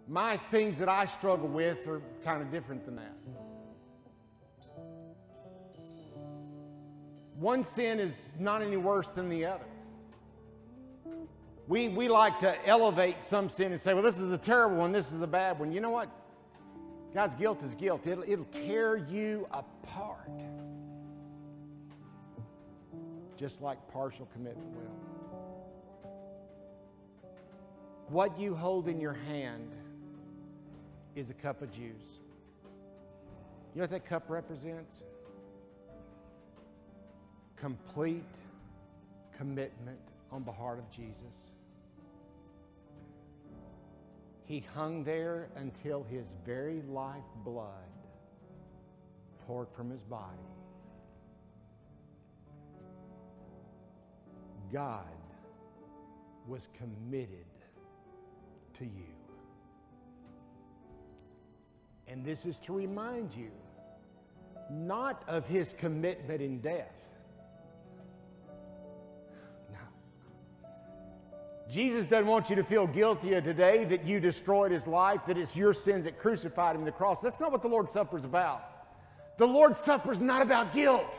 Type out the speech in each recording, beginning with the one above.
My things that I struggle with are kind of different than that. One sin is not any worse than the other. We like to elevate some sin and say, well, this is a terrible one, this is a bad one. You know what? Guys, guilt is guilt. It'll tear you apart. Just like partial commitment will. What you hold in your hand is a cup of juice. You know what that cup represents? Complete commitment on behalf of Jesus. He hung there until his very lifeblood poured from his body. God was committed to you. And this is to remind you not of his commitment in death. Jesus doesn't want you to feel guilty today that you destroyed his life, that it's your sins that crucified him on the cross. That's not what the Lord's Supper is about. The Lord's Supper is not about guilt.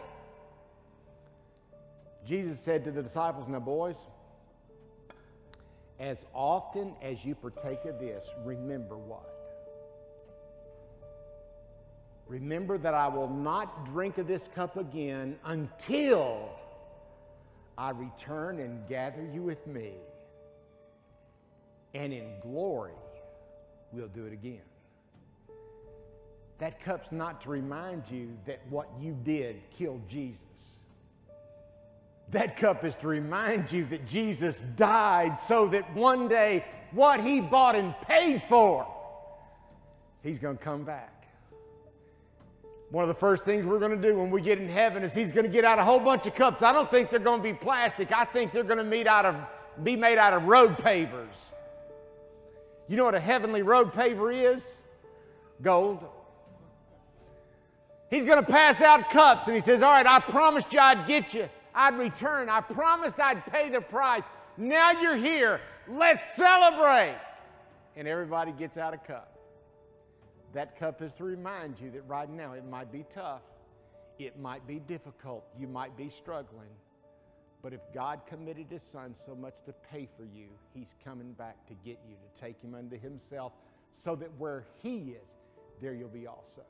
Jesus said to the disciples, now boys, as often as you partake of this, remember what? Remember that I will not drink of this cup again until I return and gather you with me. And in glory, we'll do it again. That cup's not to remind you that what you did killed Jesus. That cup is to remind you that Jesus died so that one day what he bought and paid for, he's going to come back. One of the first things we're going to do when we get in heaven is he's going to get out a whole bunch of cups. I don't think they're going to be plastic. I think they're going to be made out of road pavers. You know what a heavenly road paver is? Gold. He's going to pass out cups and he says, all right, I promised you I'd get you. I'd return. I promised I'd pay the price. Now you're here. Let's celebrate. And everybody gets out a cup. That cup is to remind you that right now it might be tough. It might be difficult. You might be struggling. But if God committed his son so much to pay for you, he's coming back to get you, to take him unto himself, so that where he is, there you'll be also.